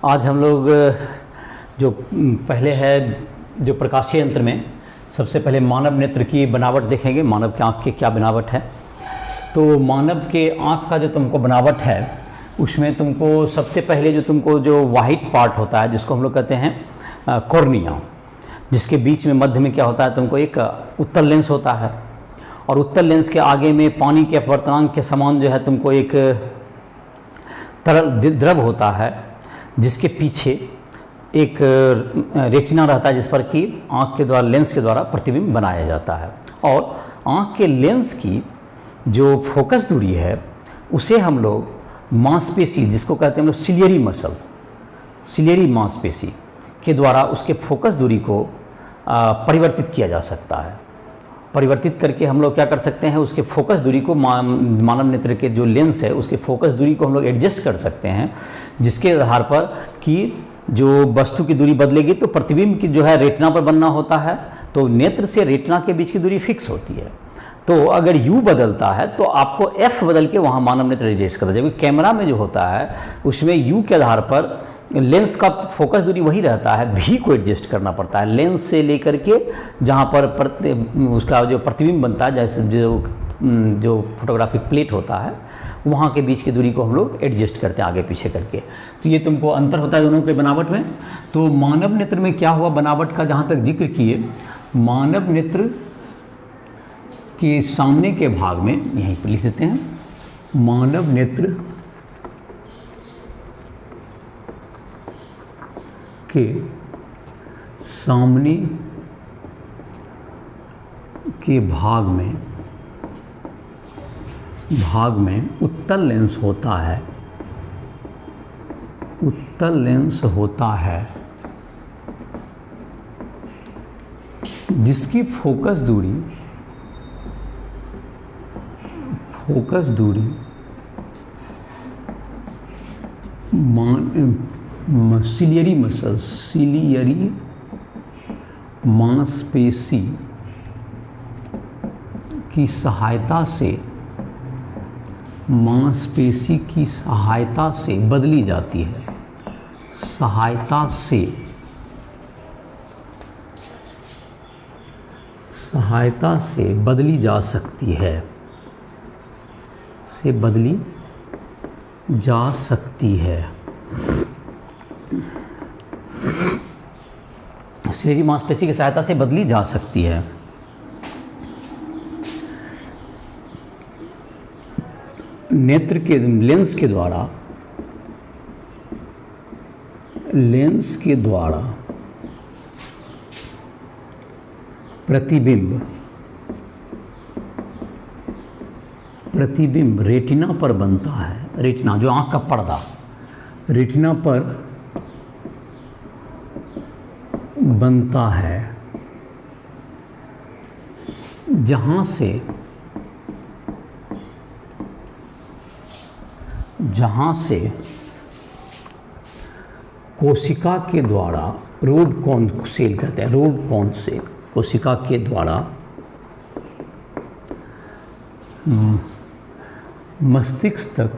आज हम लोग जो पहले है जो प्रकाशीय यंत्र में सबसे पहले मानव नेत्र की बनावट देखेंगे, मानव की आँख की क्या बनावट है। तो मानव के आँख का जो तुमको बनावट है उसमें तुमको सबसे पहले जो तुमको जो वाइट पार्ट होता है जिसको हम लोग कहते हैं कॉर्निया, जिसके बीच में मध्य में क्या होता है तुमको एक उत्तल लेंस होता है, और उत्तल लेंस के आगे में पानी के अपवर्तनांक के समान जो है तुमको एक तरल द्रव होता है, जिसके पीछे एक रेटिना रहता है जिस पर कि आँख के द्वारा लेंस के द्वारा प्रतिबिंब बनाया जाता है। और आँख के लेंस की जो फोकस दूरी है उसे हम लोग मांसपेशी जिसको कहते हैं हम लोग सिलियरी मसल्स, सिलियरी मांसपेशी के द्वारा उसके फोकस दूरी को परिवर्तित किया जा सकता है। परिवर्तित करके हम लोग क्या कर सकते हैं, उसके फोकस दूरी को मानव नेत्र के जो लेंस है उसके फोकस दूरी को हम लोग एडजस्ट कर सकते हैं, जिसके आधार पर कि जो वस्तु की दूरी बदलेगी तो प्रतिबिंब की जो है रेटिना पर बनना होता है, तो नेत्र से रेटिना के बीच की दूरी फिक्स होती है। तो अगर U बदलता है तो आपको F बदल के वहाँ मानव नेत्र एडजस्ट करता है, जबकि कैमरा में जो होता है उसमें U के आधार पर लेंस का फोकस दूरी वही रहता है, V को एडजस्ट करना पड़ता है लेंस से लेकर के जहाँ पर उसका जो प्रतिबिंब बनता है, जैसे जो फोटोग्राफिक प्लेट होता है वहाँ के बीच की दूरी को हम लोग एडजस्ट करते हैं आगे पीछे करके। तो ये तुमको अंतर होता है दोनों के बनावट में। तो मानव नेत्र में क्या हुआ बनावट का जहाँ तक जिक्र किए, मानव नेत्र के सामने के भाग में यहीं पर लिख देते हैं, मानव नेत्र के सामने के भाग में उत्तल लेंस होता है, उत्तल लेंस होता है जिसकी फोकस दूरी सिलियरी मसल, सिलियरी मांसपेशी की सहायता से बदली जाती है, सहायता से बदली जा सकती है, से बदली जा सकती है। सिलियरी मांसपेशी की सहायता से बदली जा सकती है। नेत्र के लेंस के द्वारा प्रतिबिंब रेटिना पर बनता है। रेटिना जो आँख का पर्दा, रेटिना पर बनता है, जहाँ से कोशिका के द्वारा रोड कॉन सेल कहते हैं, रोड कॉन सेल कोशिका के द्वारा मस्तिष्क तक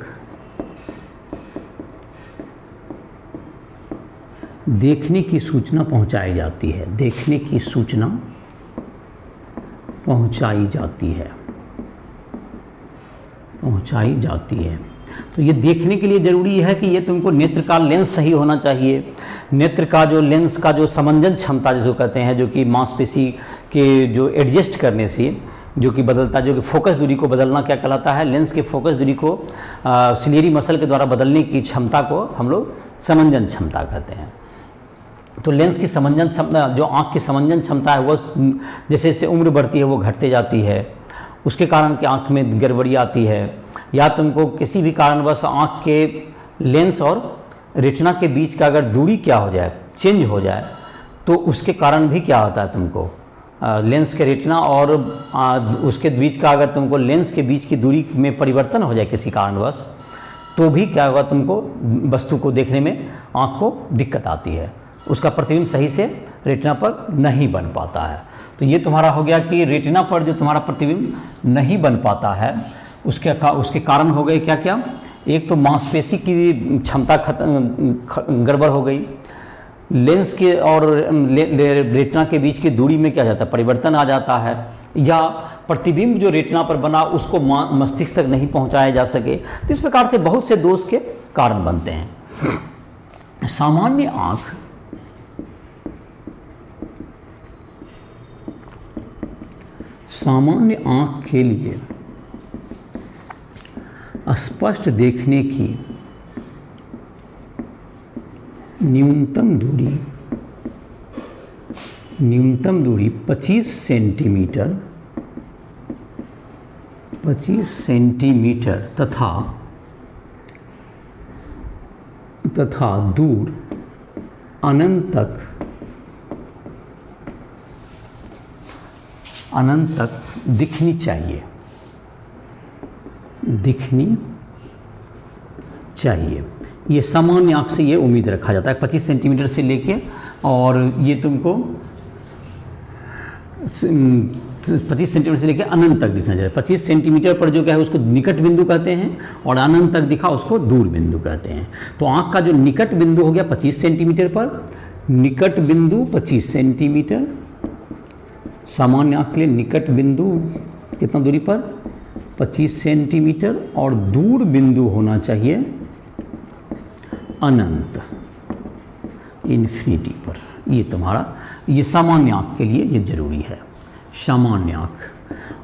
देखने की सूचना पहुंचाई जाती है, देखने की सूचना पहुंचाई जाती है। तो ये देखने के लिए ज़रूरी है कि ये तुमको नेत्र का लेंस सही होना चाहिए। नेत्र का जो लेंस का जो समंजन क्षमता जिसको कहते हैं, जो कि मांसपेशी के जो एडजस्ट करने से जो कि बदलता, जो कि फोकस दूरी को बदलना क्या कहलाता है, लेंस के फोकस दूरी को सिलियरी मसल के द्वारा बदलने की क्षमता को हम लोग समंजन क्षमता कहते हैं। तो लेंस की समंजन क्षमता, जो आँख की समंजन क्षमता है वो जैसे जैसे उम्र बढ़ती है वो घटते जाती है, उसके कारण कि आँख में गड़बड़ी आती है, या तुमको किसी भी कारणवश आँख के लेंस और रेटिना के बीच का अगर दूरी क्या हो जाए, चेंज हो जाए, तो उसके कारण भी क्या होता है तुमको लेंस के रेटिना और उसके बीच का अगर तुमको लेंस के बीच की दूरी में परिवर्तन हो जाए किसी कारणवश, तो भी क्या होगा तुमको वस्तु को देखने में आँख को दिक्कत आती है, उसका प्रतिबिंब सही से रेटिना पर नहीं बन पाता है। तो ये तुम्हारा हो गया कि रेटिना पर जो तुम्हारा प्रतिबिंब नहीं बन पाता है उसके कारण हो गए क्या क्या, एक तो मांसपेशी की क्षमता गड़बड़ हो गई, लेंस के और रेटिना के बीच की दूरी में क्या जाता है, परिवर्तन आ जाता है, या प्रतिबिंब जो रेटिना पर बना उसको मस्तिष्क तक नहीं पहुंचाया जा सके। तो इस प्रकार से बहुत से दोष के कारण बनते हैं। सामान्य आँख के लिए स्पष्ट देखने की न्यूनतम दूरी 25 सेंटीमीटर तथा दूर अनंत तक दिखनी चाहिए। ये सामान्य आँख से ये उम्मीद रखा जाता है 25 सेंटीमीटर से लेके, और ये तुमको 25 सेंटीमीटर से लेकर अनंत तक दिखना चाहिए। 25 सेंटीमीटर पर जो क्या है उसको निकट बिंदु कहते हैं, और अनंत तक दिखा उसको दूर बिंदु कहते हैं। तो आँख का जो निकट बिंदु हो गया 25 सेंटीमीटर पर, निकट बिंदु 25 सेंटीमीटर, सामान्य आँख के लिए निकट बिंदु कितना दूरी पर 25 सेंटीमीटर, और दूर बिंदु होना चाहिए अनंत, इन्फिनिटी पर। ये तुम्हारा ये सामान्य आँख के लिए ये जरूरी है, सामान्य आँख।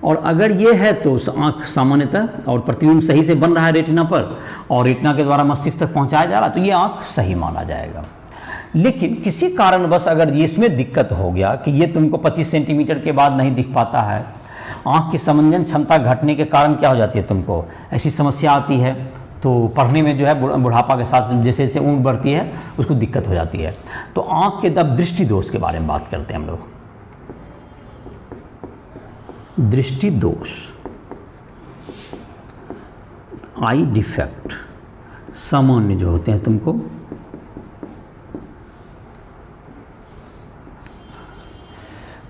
और अगर ये है तो आँख सामान्यतः और प्रतिबिंब सही से बन रहा है रेटिना पर, और रेटिना के द्वारा मस्तिष्क तक पहुंचाया जा रहा है, तो ये आँख सही माना जाएगा। लेकिन किसी कारणवश अगर ये इसमें दिक्कत हो गया कि ये तुमको 25 सेंटीमीटर के बाद नहीं दिख पाता है, आँख की समंजन क्षमता घटने के कारण क्या हो जाती है, तुमको ऐसी समस्या आती है, तो पढ़ने में जो है बुढ़ापा के साथ जैसे जैसे उम्र बढ़ती है उसको दिक्कत हो जाती है। तो आँख के अब दृष्टि दोष के बारे में बात करते हैं हम लोग। दृष्टि दोष, आई डिफेक्ट, सामान्य जो होते हैं तुमको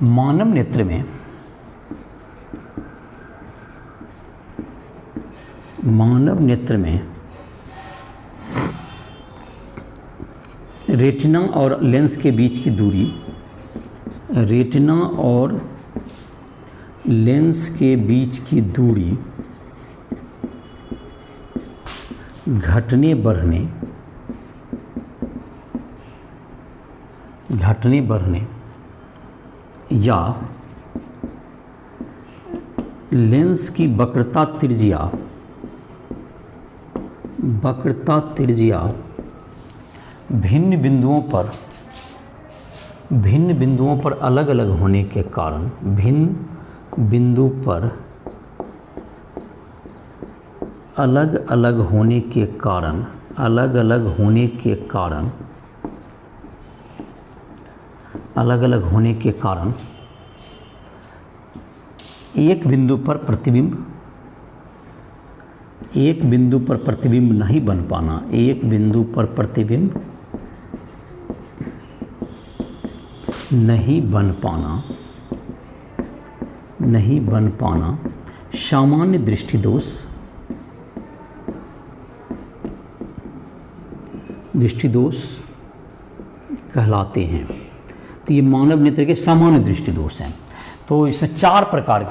मानव नेत्र में रेटिना और लेंस के बीच की दूरी, रेटिना और लेंस के बीच की दूरी घटने बढ़ने या लेंस की वक्रता त्रिज्या भिन्न बिंदुओं पर अलग अलग होने के कारण, भिन्न बिंदु पर अलग अलग होने के कारण एक बिंदु पर प्रतिबिंब नहीं बन पाना, एक बिंदु पर प्रतिबिंब नहीं बन पाना सामान्य दृष्टि दोष कहलाते हैं। तो ये मानव नेत्र के सामान्य दृष्टि दोष हैं। तो इसमें चार प्रकार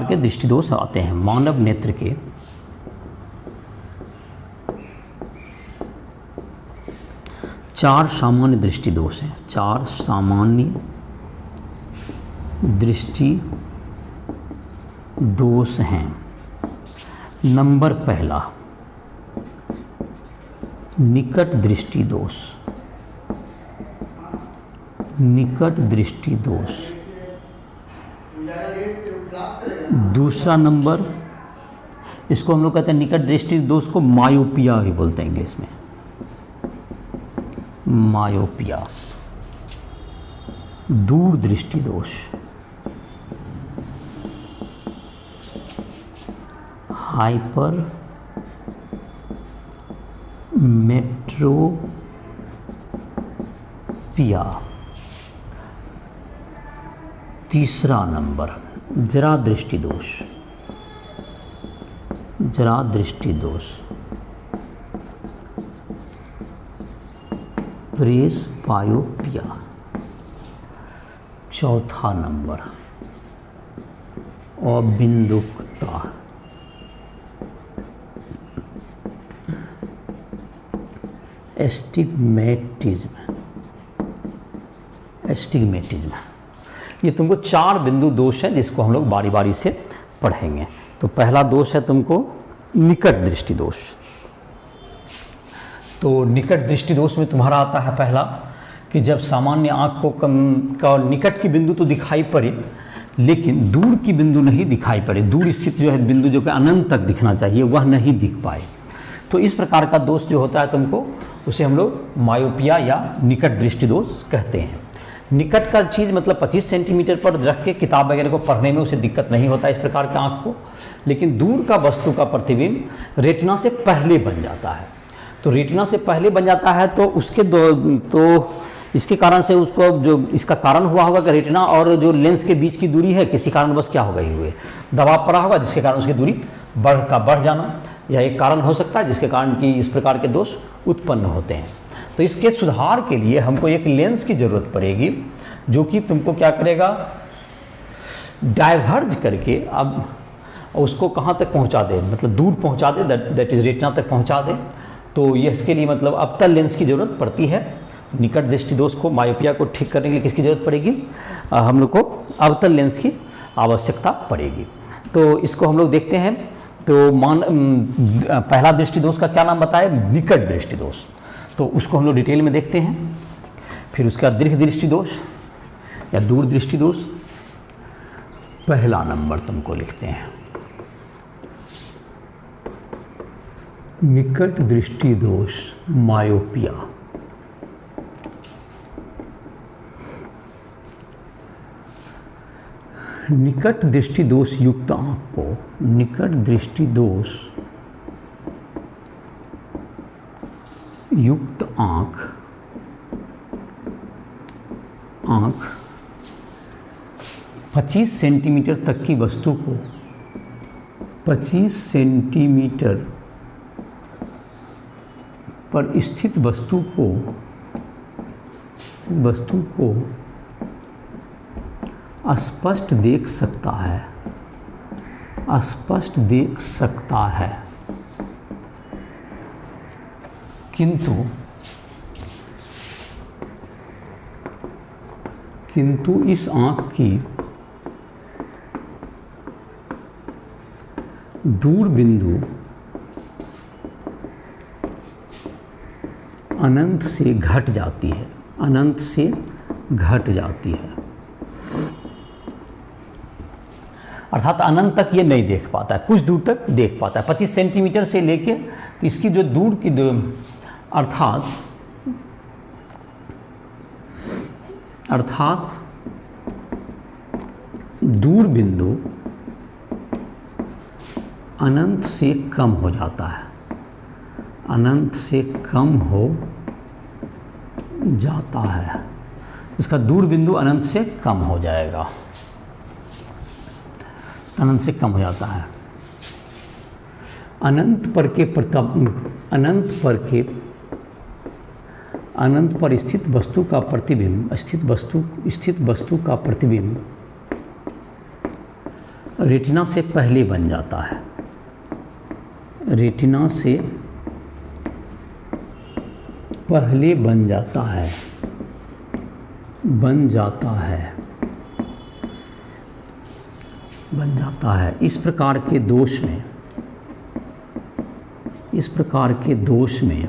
के दृष्टि दोष आते हैं। मानव नेत्र के चार सामान्य दृष्टि दोष हैं। चार सामान्य दृष्टि दोष हैं। नंबर पहला, निकट दृष्टि दोष। दूसरा नंबर, इसको हम लोग कहते हैं निकट दृष्टि दोष को मायोपिया भी बोलते हैं इंग्लिश में, मायोपिया। दूर दृष्टि दोष, हाइपर मेट्रोपिया। तीसरा नंबर, जरा दृष्टि दोष। जरा दृष्टि दोष, प्रेसबायोपिया। चौथा नंबर अबिंदुकता, एस्टिग्मेटिज्म। एस्टिग्मेटिज्म ये तुमको 4 बिंदु दोष है जिसको हम लोग बारी बारी से पढ़ेंगे। तो पहला दोष है तुमको निकट दृष्टि दोष। तो निकट दृष्टि दोष में तुम्हारा आता है पहला कि जब सामान्य आँख को का निकट की बिंदु तो दिखाई पड़े लेकिन दूर की बिंदु नहीं दिखाई पड़े, दूर स्थित जो है बिंदु जो कि अनंत तक दिखना चाहिए वह नहीं दिख पाए। तो इस प्रकार का दोष जो होता है तुमको उसे हम लोग मायोपिया या निकट दृष्टि दोष कहते हैं। निकट का चीज़ मतलब 25 सेंटीमीटर पर रख के किताब वगैरह को पढ़ने में उसे दिक्कत नहीं होता इस प्रकार के आँख को, लेकिन दूर का वस्तु का प्रतिबिंब रेटिना से पहले बन जाता है। तो रेटिना से पहले बन जाता है तो उसके तो इसके कारण से उसको जो इसका कारण हुआ होगा कि रेटिना और जो लेंस के बीच की दूरी है किसी कारणवश क्या होगा, ये हुए दबाव पड़ा होगा जिसके कारण उसकी दूरी बढ़ जाना, यह एक कारण हो सकता है जिसके कारण कि इस प्रकार के दोष उत्पन्न होते हैं। तो इसके सुधार के लिए हमको एक लेंस की ज़रूरत पड़ेगी जो कि तुमको क्या करेगा, डाइवर्ज करके अब उसको कहाँ तक पहुँचा दे, मतलब दूर पहुँचा दे, दैट इज़ रेटिना तक पहुँचा दे। तो ये इसके लिए मतलब अवतल लेंस की ज़रूरत पड़ती है। निकट दृष्टि दोष को, मायोपिया को ठीक करने के लिए किसकी ज़रूरत पड़ेगी, हम लोग को अवतल लेंस की आवश्यकता पड़ेगी। तो इसको हम लोग देखते हैं। तो पहला दृष्टि दोष का क्या नाम बताए, निकट दृष्टि दोष। तो उसको हम लोग डिटेल में देखते हैं। फिर उसका दीर्घ दृष्टि दोष या दूर दृष्टि दोष। पहला नंबर तुमको लिखते हैं निकट दृष्टि दोष मायोपिया। निकट दृष्टि दोष युक्त आँख को निकट दृष्टि दोष युक्त आँख 25 सेंटीमीटर तक की वस्तु को 25 सेंटीमीटर पर स्थित वस्तु को स्पष्ट देख सकता है, स्पष्ट देख सकता है, किंतु इस आँख की दूर बिंदु अनंत से घट जाती है, अनंत से घट जाती है। अर्थात अनंत तक ये नहीं देख पाता है, कुछ दूर तक देख पाता है। 25 सेंटीमीटर से लेके तो इसकी जो दूर की अर्थात दूर बिंदु अनंत से कम हो जाता है, अनंत से कम हो जाता है। इसका दूर बिंदु अनंत से कम हो जाएगा, अनंत से कम हो जाता है। अनंत पर स्थित वस्तु का प्रतिबिंब, स्थित वस्तु का प्रतिबिंब रेटिना से पहले बन जाता है, रेटिना से पहले बन जाता है, बन जाता है। इस प्रकार के दोष में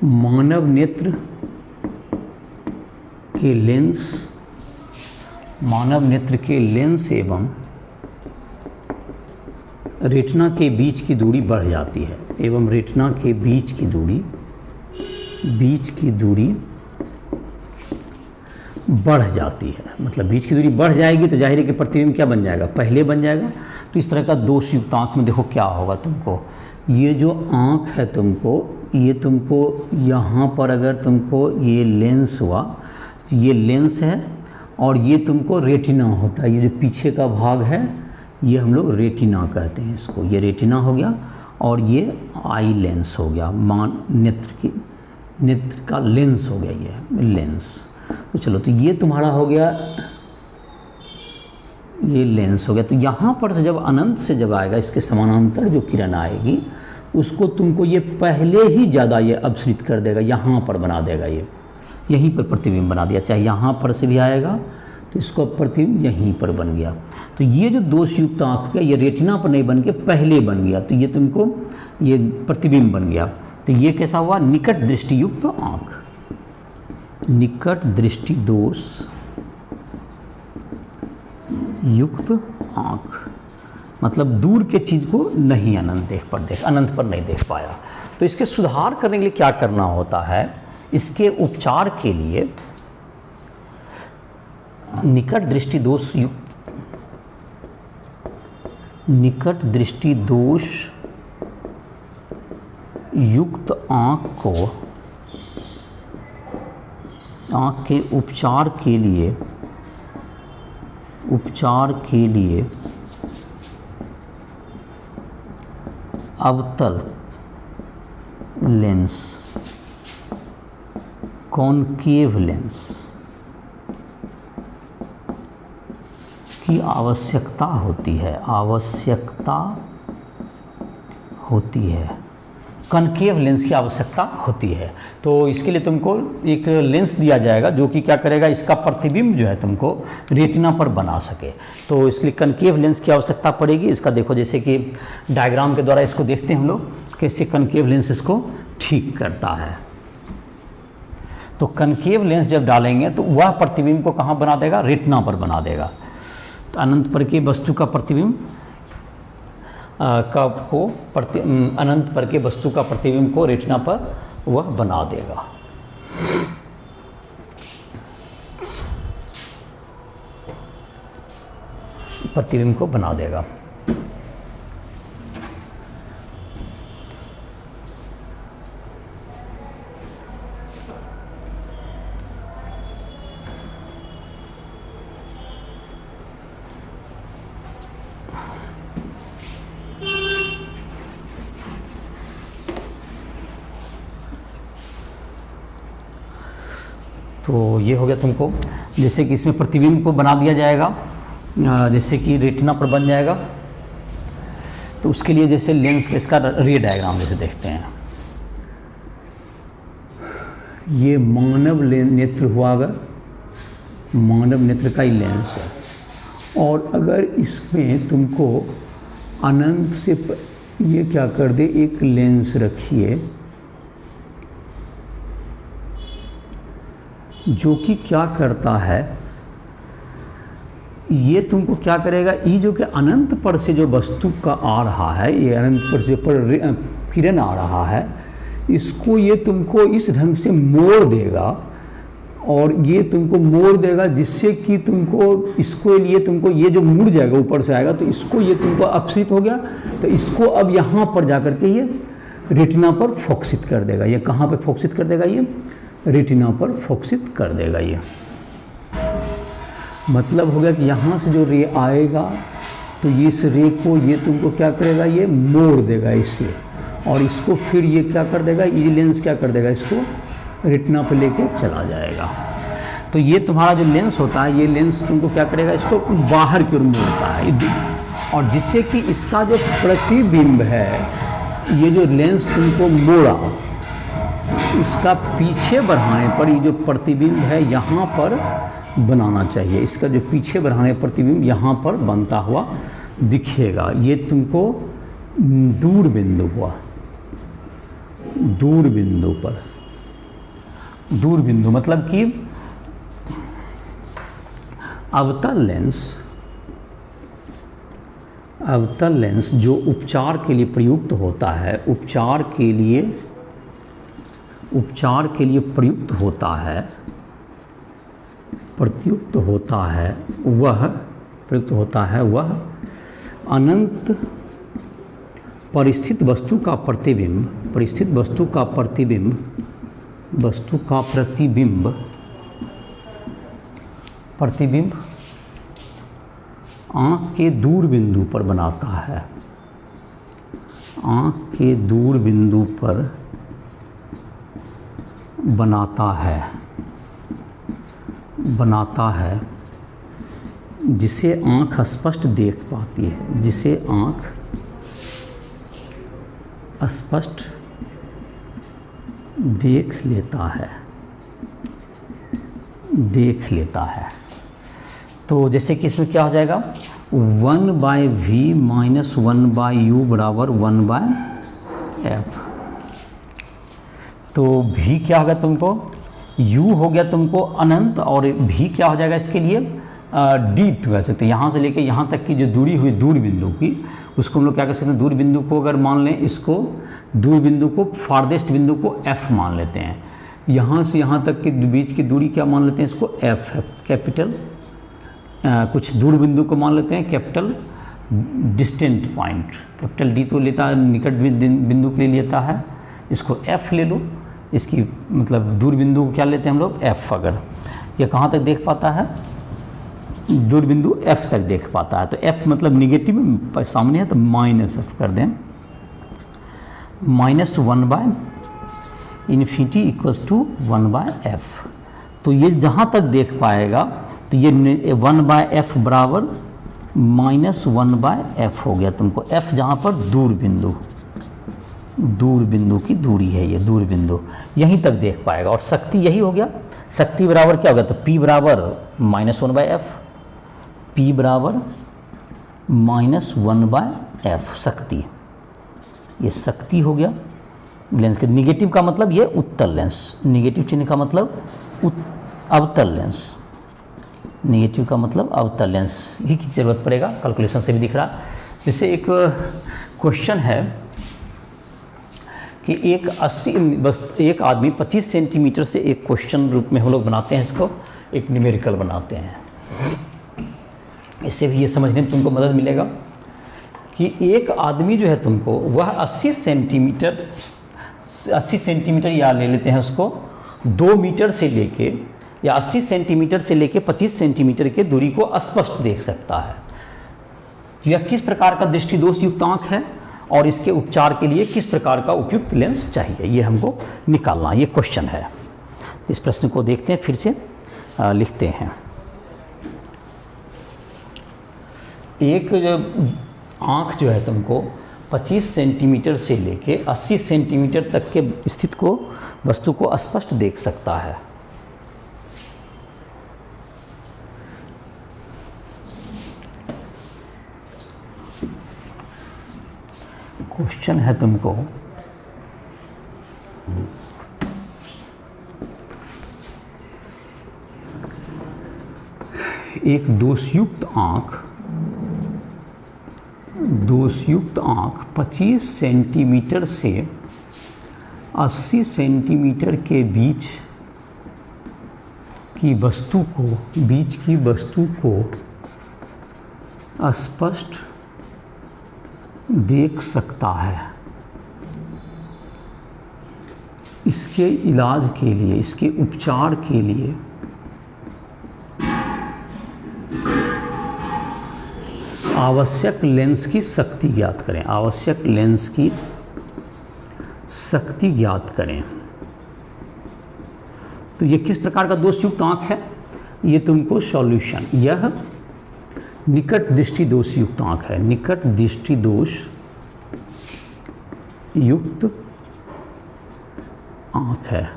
मानव नेत्र के लेंस एवं रेटिना के बीच की दूरी बढ़ जाती है, एवं रेटिना के बीच की दूरी बढ़ जाती है। मतलब बीच की दूरी बढ़ जाएगी तो जाहिर है कि प्रतिबिंब क्या बन जाएगा, पहले बन जाएगा। तो इस तरह का दोष युक्त आँख में देखो क्या होगा तुमको, ये जो आँख है ये तुमको यहाँ पर अगर तुमको ये लेंस हुआ, ये लेंस है और ये तुमको रेटिना होता है, ये जो पीछे का भाग है ये हम लोग रेटिना कहते हैं इसको, ये रेटिना हो गया और ये आई लेंस हो गया, नेत्र का लेंस हो गया, ये लेंस। तो चलो, तो ये तुम्हारा हो गया, ये लेंस हो गया। तो यहाँ पर से जब अनंत से जब आएगा, इसके समानांतर जो किरण आएगी उसको तुमको ये पहले ही ज़्यादा ये अपसृत कर देगा, यहाँ पर बना देगा, ये यहीं पर प्रतिबिंब बना दिया। चाहे यहाँ पर से भी आएगा तो इसको प्रतिबिंब यहीं पर बन गया। तो ये जो दोषयुक्त आँख का, ये रेटिना पर नहीं बन के पहले बन गया, तो ये तुमको ये प्रतिबिंब बन गया। तो ये कैसा हुआ? निकट दृष्टियुक्त आँख, निकट दृष्टि दोष युक्त आँख, मतलब दूर के चीज़ को नहीं अनंत पर नहीं देख पाया। तो इसके सुधार करने के लिए क्या करना होता है? इसके उपचार के लिए निकट दृष्टि दोष युक्त आँख को, आँख के उपचार के लिए अवतल लेंस, कॉनकेव लेंस की आवश्यकता होती है, कॉनकेव लेंस की आवश्यकता होती है। तो इसके लिए तुमको एक लेंस दिया जाएगा जो कि क्या करेगा, इसका प्रतिबिंब जो है तुमको रेटिना पर बना सके। तो इसके लिए कॉनकेव लेंस की आवश्यकता पड़ेगी। इसका देखो, जैसे कि डायग्राम के द्वारा इसको देखते हैं हम लोग, कैसे कॉनकेव लेंस इसको ठीक करता है। तो कॉनकेव लेंस जब डालेंगे तो वह प्रतिबिंब को कहाँ बना देगा? रेटिना पर बना देगा। तो अनंत पर के वस्तु का प्रतिबिंब अनंत पर के वस्तु का प्रतिबिंब को रेटिना पर वह बना देगा। प्रतिबिंब को बना देगा। तो ये हो गया तुमको, जैसे कि इसमें प्रतिबिंब को बना दिया जाएगा, जैसे कि रेटिना पर बन जाएगा। तो उसके लिए जैसे लेंस का इसका रे डायग्राम जैसे देखते हैं, ये मानव नेत्र हुआ, अगर मानव नेत्र का ही लेंस है, और अगर इसमें तुमको अनंत से ये क्या कर दे, एक लेंस रखिए जो कि क्या करता है, ये तुमको क्या करेगा, ये जो कि अनंत पर से जो वस्तु का आ रहा है, ये अनंत पर से पर किरण आ रहा है, इसको ये तुमको इस ढंग से मोड़ देगा, और ये तुमको मोड़ देगा जिससे कि तुमको इसको लिए तुमको ये जो मुड़ जाएगा, ऊपर से आएगा, तो इसको ये तुमको अपसृत हो गया। तो इसको अब यहाँ पर जाकर के ये रेटिना पर फोकसित कर देगा। ये कहाँ पे फोकसित कर देगा? ये रेटिना पर फोकसित कर देगा। ये मतलब हो गया कि यहाँ से जो रे आएगा तो इस रे को ये तुमको क्या करेगा, ये मोड़ देगा इससे, और इसको फिर ये क्या कर देगा, ये लेंस क्या कर देगा, इसको रेटिना पे लेके चला जाएगा। तो ये तुम्हारा जो लेंस होता है, ये लेंस तुमको क्या करेगा, इसको बाहर की ओर मोड़ता है, और जिससे कि इसका जो प्रतिबिंब है, ये जो लेंस तुमको मोड़ा, इसका पीछे बढ़ाने पर ये जो प्रतिबिंब है यहाँ पर बनाना चाहिए। इसका जो पीछे बढ़ाने प्रतिबिंब यहाँ पर बनता हुआ दिखेगा। ये तुमको दूर बिंदु हुआ, दूर बिंदु पर, दूर बिंदु मतलब कि अवतल लेंस जो उपचार के लिए प्रयुक्त होता है, उपचार के लिए प्रयुक्त होता है, वह अनंत परिस्थित वस्तु का प्रतिबिंब आँख के दूर बिंदु पर बनाता है, आँख के दूर बिंदु पर बनाता है जिसे आँख स्पष्ट देख पाती है, जिसे आँख स्पष्ट देख लेता है। तो जैसे कि इसमें क्या हो जाएगा, 1/v माइनस 1/u बराबर 1/f। तो v क्या हो गया तुमको, u हो गया तुमको अनंत, और v क्या हो जाएगा इसके लिए d तो कह सकते हैं। यहाँ से लेके यहाँ तक की जो दूरी हुई दूर बिंदु की, उसको हम लोग क्या कर सकते हैं, दूर बिंदु को अगर मान लें, इसको दूर बिंदु को फारदेस्ट बिंदु को f मान लेते हैं। यहाँ से यहाँ तक के बीच की दूरी क्या मान लेते हैं, इसको f है, कैपिटल कुछ दूर बिंदु को मान लेते हैं capital distant point, capital D तो लेता है निकट बिंदु के लिए लेता है, इसको f ले लो, इसकी मतलब दूर बिंदु को क्या लेते हैं हम लोग f। अगर ये कहाँ तक देख पाता है, दूर बिंदु f तक देख पाता है, तो f मतलब निगेटिव सामने है तो -f कर दें, -1/∞ इक्वल्स टू 1/f। तो ये जहाँ तक देख पाएगा तो ये 1/f बराबर -1/f हो गया तुमको। f जहाँ पर दूर बिंदु की दूरी है, ये दूर बिंदु यहीं तक देख पाएगा। और शक्ति यही हो गया, शक्ति बराबर क्या होगा, तो P बराबर -1/f, P बराबर -1/f शक्ति, ये शक्ति हो गया लेंस के। निगेटिव का मतलब ये उत्तल लेंस, निगेटिव चिन्ह का मतलब अवतल लेंस, निगेटिव का मतलब अवतल लेंस ही की जरूरत पड़ेगा, कैलकुलेशन से भी दिख रहा। जैसे एक क्वेश्चन है कि एक आदमी 25 सेंटीमीटर से, एक क्वेश्चन रूप में हम लोग बनाते हैं इसको, एक न्यूमेरिकल बनाते हैं। इससे भी ये समझने में तुमको मदद मिलेगा कि एक आदमी जो है तुमको वह 80 सेंटीमीटर या ले लेते हैं उसको 2 मीटर से लेके, या 80 सेंटीमीटर से लेके 25 सेंटीमीटर के दूरी को स्पष्ट देख सकता है। यह किस प्रकार का दृष्टि दोष युक्त आँख है और इसके उपचार के लिए किस प्रकार का उपयुक्त लेंस चाहिए, ये हमको निकालना, ये क्वेश्चन है। इस प्रश्न को देखते हैं, फिर से लिखते हैं। एक आँख जो है तुमको 25 सेंटीमीटर से लेके 80 सेंटीमीटर तक के स्थित को वस्तु को स्पष्ट देख सकता है। क्वेश्चन है तुमको एक दोषयुक्त आँख 25 सेंटीमीटर से 80 सेंटीमीटर के बीच की वस्तु को स्पष्ट देख सकता है। इसके इलाज के लिए, इसके उपचार के लिए आवश्यक लेंस की शक्ति ज्ञात करें, आवश्यक लेंस की शक्ति ज्ञात करें। तो ये किस प्रकार का दोषयुक्त आँख है, ये तुमको सॉल्यूशन, यह निकट दृष्टि दोष युक्त आँख है, निकट दृष्टि दोष युक्त आँख है।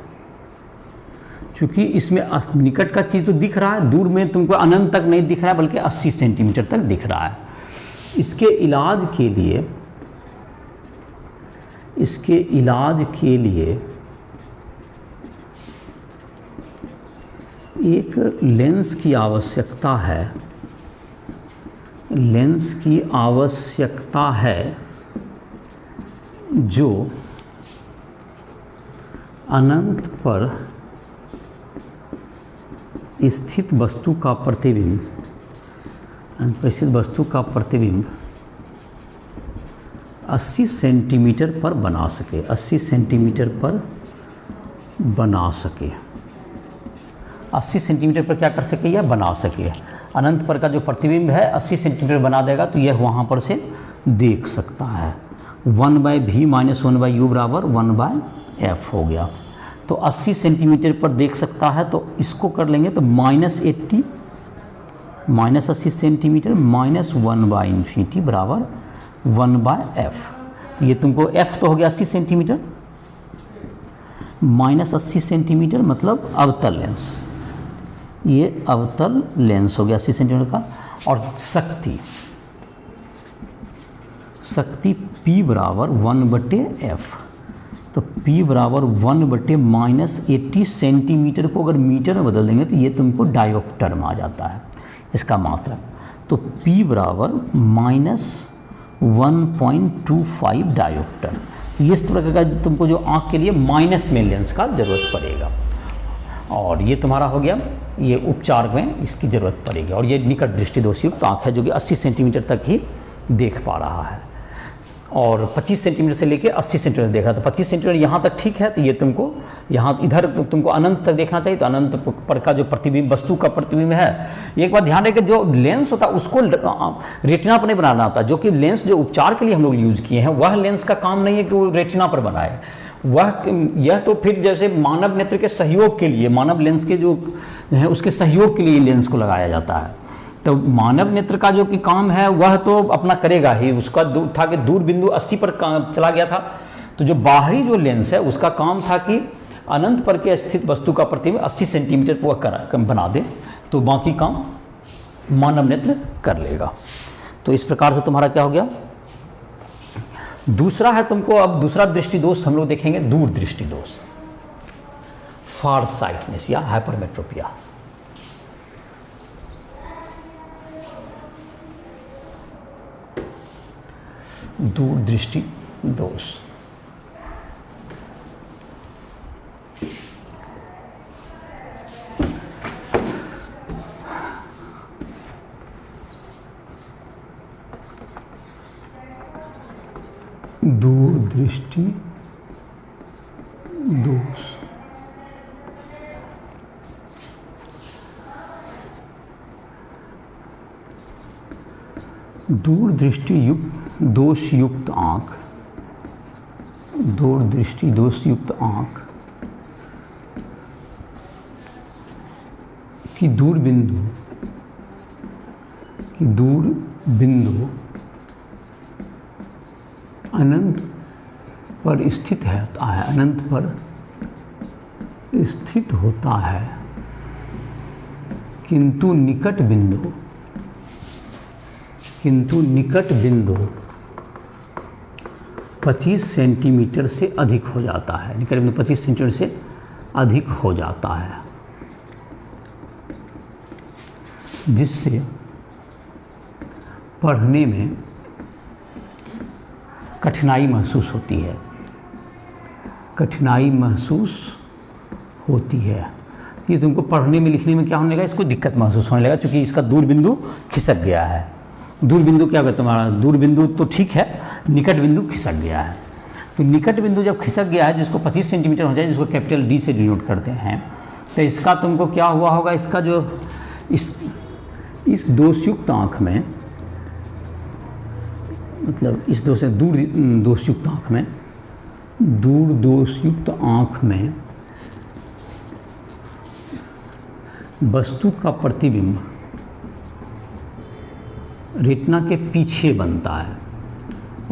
क्योंकि इसमें निकट का चीज़ तो दिख रहा है, दूर में तुमको अनंत तक नहीं दिख रहा है, बल्कि 80 सेंटीमीटर तक दिख रहा है। इसके इलाज के लिए एक लेंस की आवश्यकता है, लेंस की आवश्यकता है जो अनंत पर स्थित वस्तु का प्रतिबिंब 80 सेंटीमीटर पर बना सके, 80 सेंटीमीटर पर बना सके, 80 सेंटीमीटर पर क्या कर सके या बना सके। अनंत पर का जो प्रतिबिंब है 80 सेंटीमीटर बना देगा, तो यह वहाँ पर से देख सकता है। 1/v - 1/u बराबर 1/f हो गया। तो 80 सेंटीमीटर पर देख सकता है, तो इसको कर लेंगे तो -80 -80 सेंटीमीटर माइनस 1/∞ बराबर 1/f। तो ये तुमको f तो हो गया 80 सेंटीमीटर, -80 सेंटीमीटर मतलब अवतल लेंस, ये अवतल लेंस हो गया 80 सेंटीमीटर का। और शक्ति P बराबर 1/f। तो P बराबर 1/-80 सेंटीमीटर को अगर मीटर में बदल देंगे तो ये तुमको डायोप्टर में आ जाता है इसका मात्रक। तो P बराबर -1.25 डायोप्टर। ये इस तरह का तुमको जो आँख के लिए माइनस में लेंस का ज़रूरत पड़ेगा। और ये तुम्हारा हो गया, ये उपचार में इसकी ज़रूरत पड़ेगी। और ये निकट दृष्टि दोषयुक्त आँख है जो कि 80 सेंटीमीटर तक ही देख पा रहा है, और 25 सेंटीमीटर से लेके 80 सेंटीमीटर देख रहा था। 25 सेंटीमीटर यहाँ तक ठीक है, तो ये तुमको यहाँ इधर तुमको अनंत तक देखना चाहिए। तो अनंत पर का जो प्रतिबिंब, वस्तु का प्रतिबिंब है, एक बात ध्यान रखें, जो लेंस होता है उसको रेटिना पर नहीं बनाना होता। जो कि लेंस जो उपचार के लिए हम लोग यूज़ किए हैं, वह लेंस का काम नहीं है कि वो रेटिना पर बनाए। यह तो फिर जैसे मानव नेत्र के सहयोग के लिए, मानव लेंस के जो है उसके सहयोग के लिए लेंस को लगाया जाता है। तो मानव नेत्र का जो कि काम है वह तो अपना करेगा ही। उसका था कि दूर बिंदु 80 पर चला गया था, तो जो बाहरी जो लेंस है उसका काम था कि अनंत पर के स्थित वस्तु का प्रतिबिंब 80 सेंटीमीटर पर बना दे, तो बाकी काम मानव नेत्र कर लेगा। तो इस प्रकार से तुम्हारा क्या हो गया। दूसरा है तुमको, अब दूसरा दृष्टि दोष हम लोग देखेंगे, दूर दृष्टि दोष, फार साइटनेस या हाइपरमेट्रोपिया। दूर दृष्टि दोष। दूर दृष्टि दोष। दूर दृष्टि युक्त दोषयुक्त आँख, दूर दृष्टि दोषयुक्त आँख की दूर बिंदु अनंत पर स्थित है, अनंत पर स्थित होता है, किंतु निकट बिंदु 25 सेंटीमीटर से अधिक हो जाता है। निकट बिंदु 25 सेंटीमीटर से अधिक हो जाता है, जिससे पढ़ने में कठिनाई महसूस होती है, कि तुमको पढ़ने में लिखने में क्या होने लगा, इसको दिक्कत महसूस होने लगा, क्योंकि इसका दूर बिंदु खिसक गया है। दूर बिंदु क्या होगा तुम्हारा, दूर बिंदु तो ठीक है, निकट बिंदु खिसक गया है। तो निकट बिंदु जब खिसक गया है, जिसको 25 सेंटीमीटर हो जाए, जिसको कैपिटल D से डिनोट करते हैं, तो इसका तुमको क्या हुआ होगा, इसका जो इस दोषयुक्त आँख में, मतलब इस दूर दोषयुक्त आँख में वस्तु का प्रतिबिंब रेटिना के पीछे बनता है, तो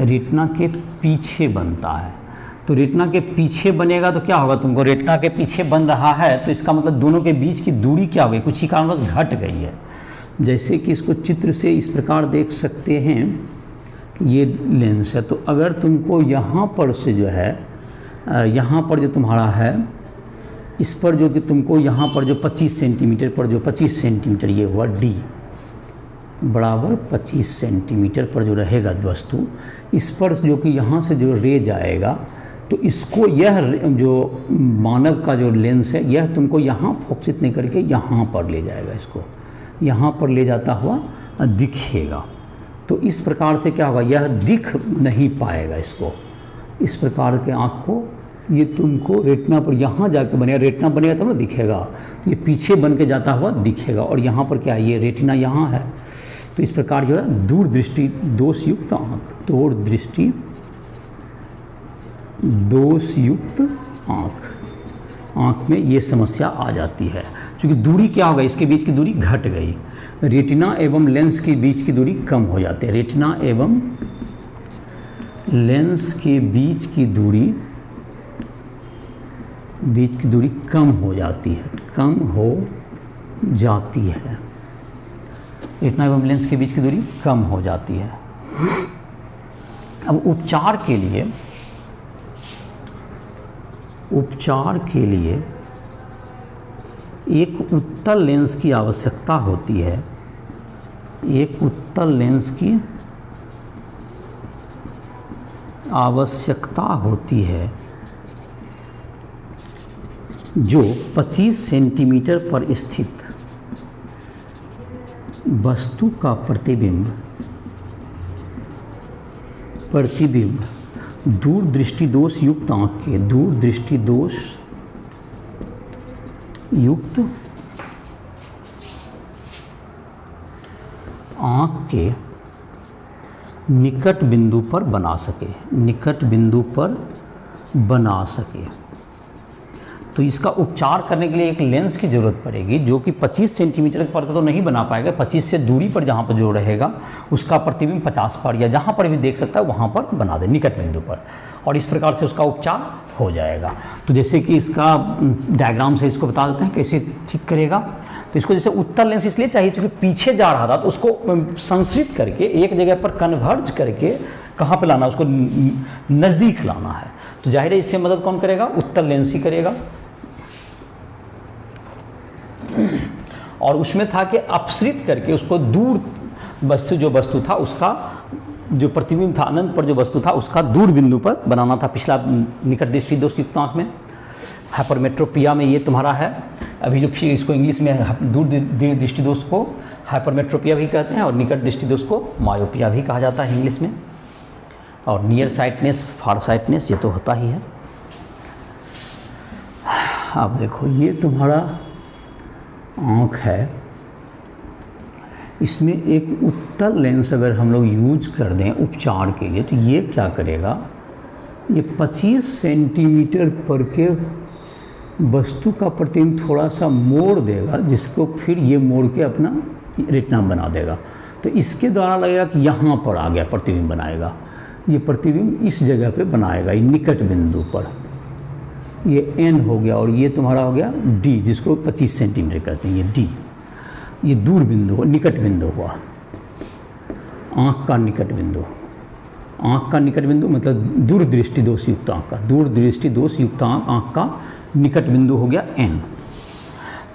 रेटिना के पीछे बनेगा तो क्या होगा, तुमको रेटिना के पीछे बन रहा है, तो इसका मतलब दोनों के बीच की दूरी क्या हो गई, कुछ ही कारणवश घट गई है। जैसे कि इसको चित्र से इस प्रकार देख सकते हैं, ये लेंस है, तो अगर तुमको यहाँ पर से जो है, यहाँ पर जो तुम्हारा है, इस पर जो कि तुमको यहाँ पर जो 25 सेंटीमीटर पर जो 25 सेंटीमीटर ये हुआ D बराबर 25 सेंटीमीटर पर जो रहेगा वस्तु, इस पर जो कि यहाँ से जो रे जाएगा, तो इसको यह जो मानव का जो लेंस है, यह तुमको यहाँ फोकसित नहीं करके यहाँ पर ले जाएगा, इसको यहाँ पर ले जाता हुआ दिखेगा। तो इस प्रकार से क्या होगा, यह दिख नहीं पाएगा, इसको इस प्रकार के आँख को ये तुमको रेटिना पर यहाँ जाके बनेगा, रेटिना बनेगा तब ना दिखेगा, ये पीछे बन के जाता हुआ दिखेगा। और यहाँ पर क्या है, ये रेटिना यहाँ है। तो इस प्रकार जो है दूरदृष्टि दोषयुक्त आँख, दूरदृष्टि दोषयुक्त आँख में ये समस्या आ जाती है। क्योंकि दूरी क्या होगा, इसके बीच की दूरी घट गई, रेटिना एवं लेंस के बीच की दूरी कम हो जाती है। रेटिना एवं लेंस के बीच की दूरी कम हो जाती है, कम हो जाती है। रेटिना एवं लेंस के बीच की दूरी कम हो जाती है। अब उपचार के लिए एक उत्तल लेंस की आवश्यकता होती है, एक उत्तल लेंस की आवश्यकता होती है जो 25 सेंटीमीटर पर स्थित वस्तु का प्रतिबिंब दूरदृष्टि दोष युक्त आँख के, दूरदृष्टि दोष युक्त आँख के निकट बिंदु पर बना सके, निकट बिंदु पर बना सके। तो इसका उपचार करने के लिए एक लेंस की ज़रूरत पड़ेगी जो कि 25 सेंटीमीटर पर तो नहीं बना पाएगा, 25 से दूरी पर जहाँ पर जो रहेगा उसका प्रतिबिंब 50 पर या जहाँ पर भी देख सकता है वहाँ पर बना दे, निकट बिंदु पर, और इस प्रकार से उसका उपचार हो जाएगा। तो जैसे कि इसका डायग्राम से इसको बता देते हैं कैसे ठीक करेगा। तो इसको जैसे उत्तल लेंस इसलिए चाहिए क्योंकि पीछे जा रहा था, तो उसको संस्कृत करके एक जगह पर कन्वर्ज करके कहाँ पे लाना, उसको नज़दीक लाना है। तो जाहिर है इससे मदद कौन करेगा, उत्तल लेंस ही करेगा। और उसमें था कि अपसृत करके उसको दूर जो वस्तु था उसका जो प्रतिबिंब था अनंत पर जो वस्तु था उसका दूर बिंदु पर बनाना था। पिछला निकट दृष्टि दोष युक्त आँख में हाइपरमेट्रोपिया में ये तुम्हारा है। अभी जो फिर इसको इंग्लिश में दूर दृष्टि दोष को हाइपरमेट्रोपिया भी कहते हैं और निकट दृष्टि दोष को मायोपिया भी कहा जाता है इंग्लिश में। और नियर साइटनेस, फार साइटनेस ये तो होता ही है। अब देखो ये तुम्हारा आँख है, इसमें एक उत्तल लेंस अगर हम लोग यूज कर दें उपचार के लिए तो ये क्या करेगा, ये 25 सेंटीमीटर पर के वस्तु का प्रतिबिंब थोड़ा सा मोड़ देगा, जिसको फिर ये मोड़ के अपना रेटिना बना देगा। तो इसके द्वारा लगेगा कि यहाँ पर आ गया प्रतिबिंब बनाएगा, ये प्रतिबिंब इस जगह पे बनाएगा, ये निकट बिंदु पर। ये एन हो गया और ये तुम्हारा हो गया डी, जिसको 25 सेंटीमीटर कहते हैं, ये डी, ये दूर बिंदु, निकट बिंदु हुआ, आँख का निकट बिंदु। आँख का निकट बिंदु मतलब दूरदृष्टि दोष युक्त आँख का, दूरदृष्टि दोष युक्त आँख का निकट बिंदु हो गया एन।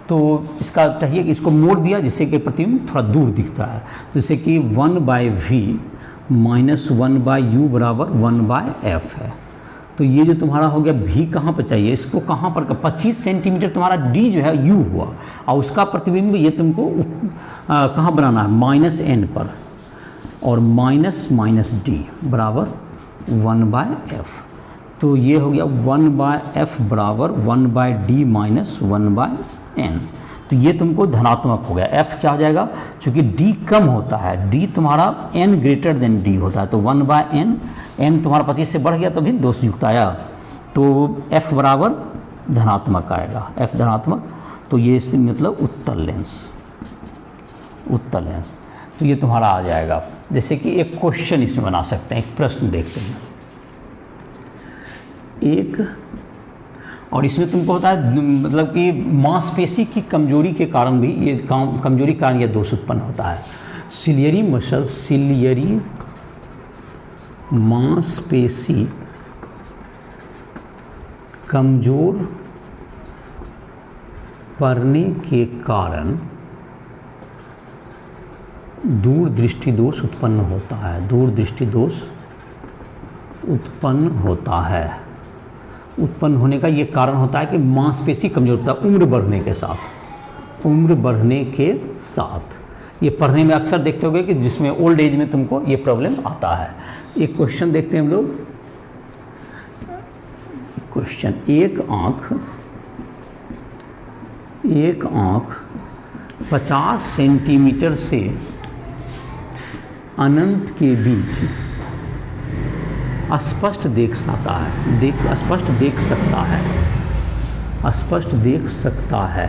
तो इसका चाहिए कि इसको मोड़ दिया जिससे कि प्रतिबिंब थोड़ा दूर दिखता है, जैसे कि 1/v माइनस 1/u बराबर 1/f है। तो ये जो तुम्हारा हो गया v कहाँ पर चाहिए, इसको कहाँ पर, 25 सेंटीमीटर तुम्हारा d जो है u हुआ और उसका प्रतिबिंब ये तुमको कहाँ बनाना है, -n पर, और माइनस d बराबर 1/f। तो ये हो गया 1/f बराबर 1/d माइनस 1/n। तो ये तुमको धनात्मक हो गया। f क्या हो जाएगा, क्योंकि d कम होता है, d तुम्हारा n ग्रेटर देन d होता है, तो 1/n, n तुम्हारा 25 से बढ़ गया तो भी दोष युक्त आया, तो f बराबर धनात्मक आएगा, f धनात्मक। तो ये मतलब उत्तल लेंस, उत्तल लेंस। तो ये तुम्हारा आ जाएगा। जैसे कि एक क्वेश्चन इसमें बना सकते हैं, एक प्रश्न देखते हैं एक, और इसमें तुमको पता है मतलब कि मांसपेशी की कमजोरी के कारण भी ये कमजोरी के कारण ये दोष उत्पन्न होता है। सिलियरी मसल, सिलियरी मांसपेशी कमजोर पड़ने के कारण दूरदृष्टि दोष उत्पन्न होता है, दूरदृष्टि दोष उत्पन्न होता है। उत्पन्न होने का ये कारण होता है कि मांसपेशी कमजोर होता है उम्र बढ़ने के साथ, उम्र बढ़ने के साथ। ये पढ़ने में अक्सर देखते होंगे कि जिसमें ओल्ड एज में तुमको ये प्रॉब्लम आता है। एक क्वेश्चन देखते हैं हम लोग। क्वेश्चन, एक आँख 50 सेंटीमीटर से अनंत के बीच स्पष्ट देख सकता है।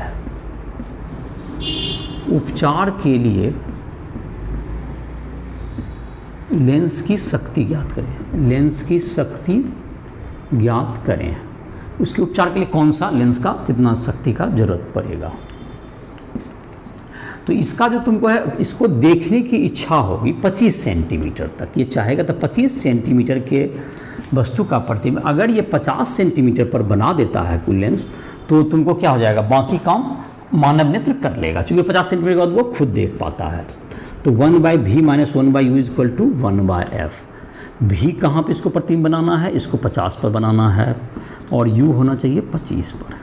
उपचार के लिए लेंस की शक्ति ज्ञात करें। उसके उपचार के लिए कौन सा लेंस का कितना शक्ति का जरूरत पड़ेगा। तो इसका जो तुमको है, इसको देखने की इच्छा होगी 25 सेंटीमीटर तक, ये चाहेगा तो 25 सेंटीमीटर के वस्तु का प्रतिबिंब अगर ये 50 सेंटीमीटर पर बना देता है कोई लेंस, तो तुमको क्या हो जाएगा, बाकी काम मानव नेत्र कर लेगा, क्योंकि 50 सेंटीमीटर के बाद वो खुद देख पाता है। तो 1/v - 1/u = 1/f। भी कहाँ पे इसको प्रतिबिंब बनाना है, इसको 50 पर बनाना है और u होना चाहिए 25 पर।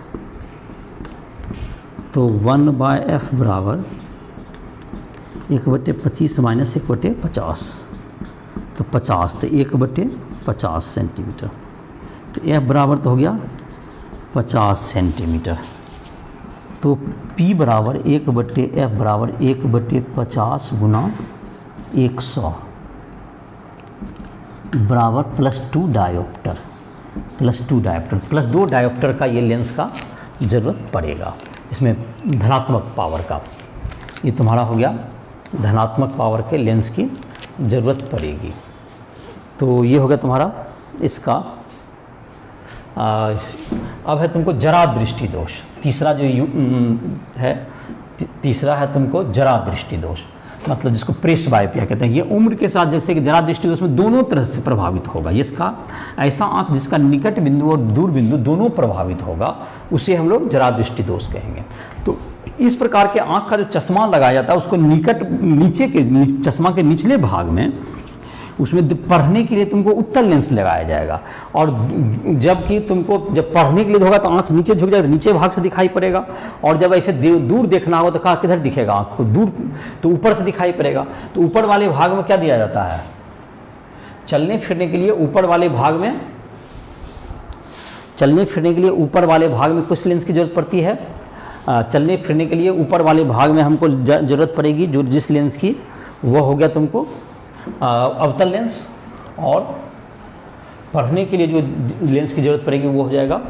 तो 1/f बराबर 1/25 - 1/50, तो 50, तो 1/50 सेंटीमीटर। तो f बराबर तो हो गया 50 सेंटीमीटर। तो p बराबर 1/f बराबर 1/50 गुना 100 बराबर +2 डायोप्टर, +2 डायोप्टर का ये लेंस का ज़रूरत पड़ेगा। इसमें धनात्मक पावर का, ये तुम्हारा हो गया धनात्मक पावर के लेंस की ज़रूरत पड़ेगी। तो ये हो गया तुम्हारा इसका। अब है तुमको जरा दृष्टि दोष। तीसरा जो तीसरा है तुमको जरा दृष्टि दोष, मतलब जिसको प्रेस बायोपिया कहते हैं। ये उम्र के साथ जैसे कि जरा दृष्टि दोष में दोनों तरह से प्रभावित होगा। इसका ऐसा आँख जिसका निकट बिंदु और दूर बिंदु दोनों प्रभावित होगा, उसे हम लोग जरा दृष्टि दोष कहेंगे। तो इस प्रकार के आँख का जो चश्मा लगाया जाता है उसको नीचे के चश्मा के निचले भाग में उसमें पढ़ने के लिए तुमको उत्तल लेंस लगाया जाएगा। और जबकि तुमको जब पढ़ने के लिए होगा तो आँख नीचे झुक जाएगा, तो नीचे भाग से दिखाई पड़ेगा। और जब ऐसे दूर देखना होगा तो कहाँ किधर दिखेगा आँख को, दूर, तो ऊपर से दिखाई पड़ेगा। तो ऊपर वाले भाग में क्या दिया जाता है, चलने फिरने के लिए ऊपर वाले भाग में कुछ लेंस की जरूरत पड़ती है। चलने फिरने के लिए ऊपर वाले भाग में हमको ज़रूरत पड़ेगी जो जिस लेंस की, वो हो गया तुमको अवतल लेंस। और पढ़ने के लिए जो लेंस की जरूरत पड़ेगी वो हो जाएगा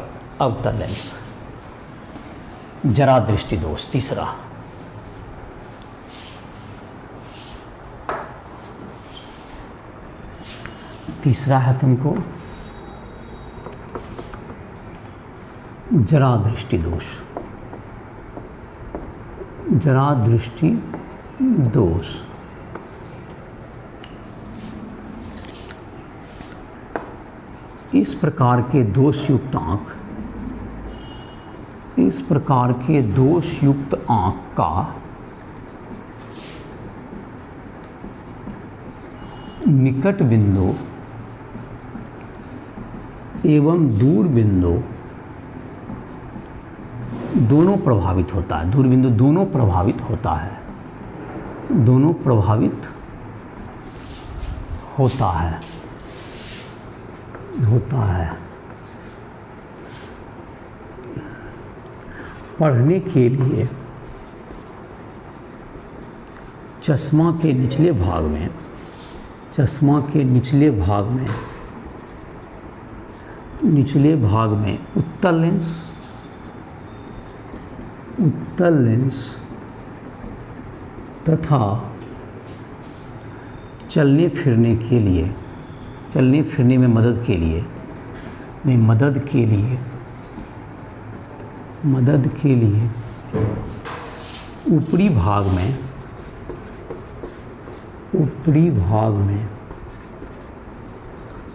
अवतल लेंस। जरा दृष्टि दोष तीसरा है तुमको जरा दृष्टि दोष। इस प्रकार के दोषयुक्त आँख का निकट बिंदु एवं दूर बिंदु दोनों प्रभावित होता है। दोनों प्रभावित होता है। पढ़ने के लिए चश्मा के निचले भाग में उत्तल लेंस तथा चलने फिरने में मदद के लिए ऊपरी भाग में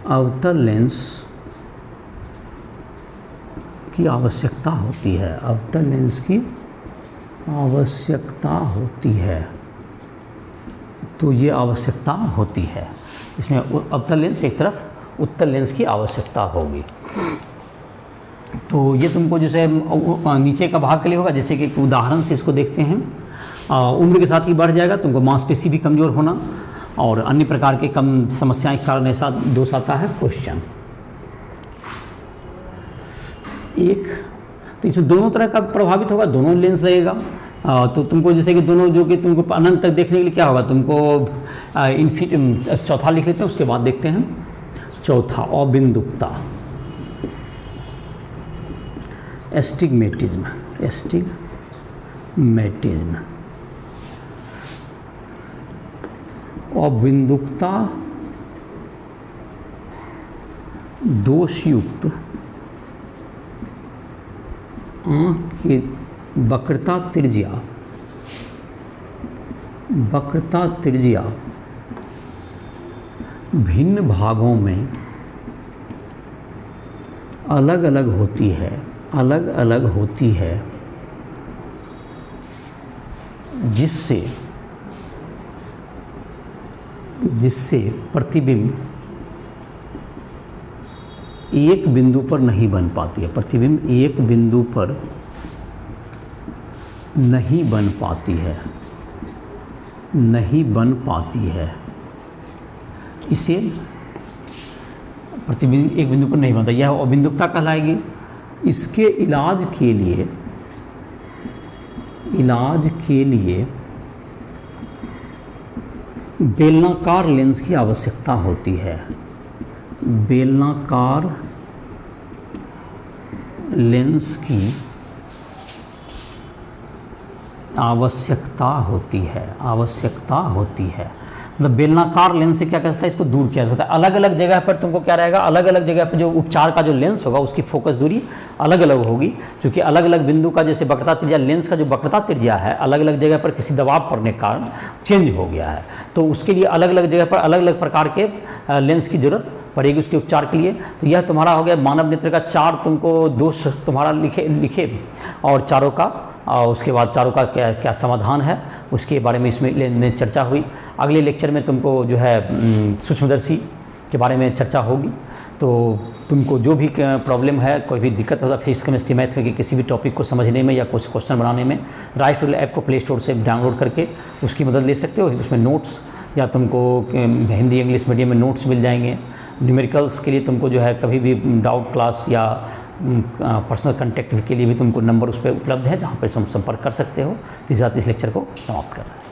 अवतल लेंस की आवश्यकता होती है। तो ये आवश्यकता होती है, इसमें अवतल लेंस एक तरफ उत्तल लेंस की आवश्यकता होगी। तो ये तुमको जैसे नीचे का भाग के लिए होगा, जैसे कि एक उदाहरण से इसको देखते हैं। उम्र के साथ ही बढ़ जाएगा, तुमको मांसपेशी भी कमज़ोर होना और अन्य प्रकार के कम समस्याएं के कारण ऐसा दोष आता है। क्वेश्चन एक, तो इसमें दोनों तरह का प्रभावित होगा, दोनों लेंस लगेगा। तो तुमको जैसे कि दोनों जो कि तुमको अनंत तक देखने के लिए क्या होगा, तुमको चौथा लिख लेते हैं, उसके बाद देखते हैं चौथा अबिंदुकता, एस्टिग्मेटिज्म। अबिंदुकता दोषयुक्त आँख की वक्रता त्रिज्या भिन्न भागों में अलग अलग होती है, जिससे प्रतिबिंब एक बिंदु पर नहीं बन पाती है, प्रतिबिंब एक बिंदु पर नहीं बन पाती है। इसे प्रतिबिंब एक बिंदु पर नहीं बनता, यह अबिंदुकता कहलाएगी। इसके इलाज के लिए बेलनाकार लेंस की आवश्यकता होती है। बेलनाकार लेंस की आवश्यकता होती है। मतलब बेलनाकार लेंस से क्या कर सकता है, इसको दूर किया जा सकता है। अलग अलग जगह पर तुमको क्या रहेगा, अलग अलग जगह पर जो उपचार का जो लेंस होगा उसकी फोकस दूरी अलग अलग होगी, क्योंकि अलग अलग बिंदु का जैसे वक्रता त्रिज्या, लेंस का जो वक्रता त्रिज्या है अलग अलग जगह पर किसी दबाव पड़ने के कारण चेंज हो गया है। तो उसके लिए अलग अलग जगह पर अलग अलग प्रकार के लेंस की जरूरत पड़ेगी उसके उपचार के लिए। तो यह तुम्हारा हो गया मानव नेत्र का 4 तुमको दोष तुम्हारा लिखे और चारों का, और उसके बाद चारों का क्या क्या समाधान है उसके बारे में इसमें चर्चा हुई। अगले लेक्चर में तुमको जो है सूक्ष्मदर्शी के बारे में चर्चा होगी। तो तुमको जो भी प्रॉब्लम है, कोई भी दिक्कत होता है फिजिक्स केमिस्ट्री मैथ में कि किसी भी टॉपिक को समझने में या कुछ क्वेश्चन बनाने में, राइट रूल ऐप को प्ले स्टोर से डाउनलोड करके उसकी मदद ले सकते हो। उसमें नोट्स या तुमको हिंदी इंग्लिश मीडियम में नोट्स मिल जाएंगे। न्यूमेरिकल्स के लिए तुमको जो है कभी भी डाउट क्लास या पर्सनल कांटेक्ट के लिए भी तुमको नंबर उस पर उपलब्ध है, जहाँ पर तुम संपर्क कर सकते हो। इस लेक्चर को समाप्त कर रहे हैं।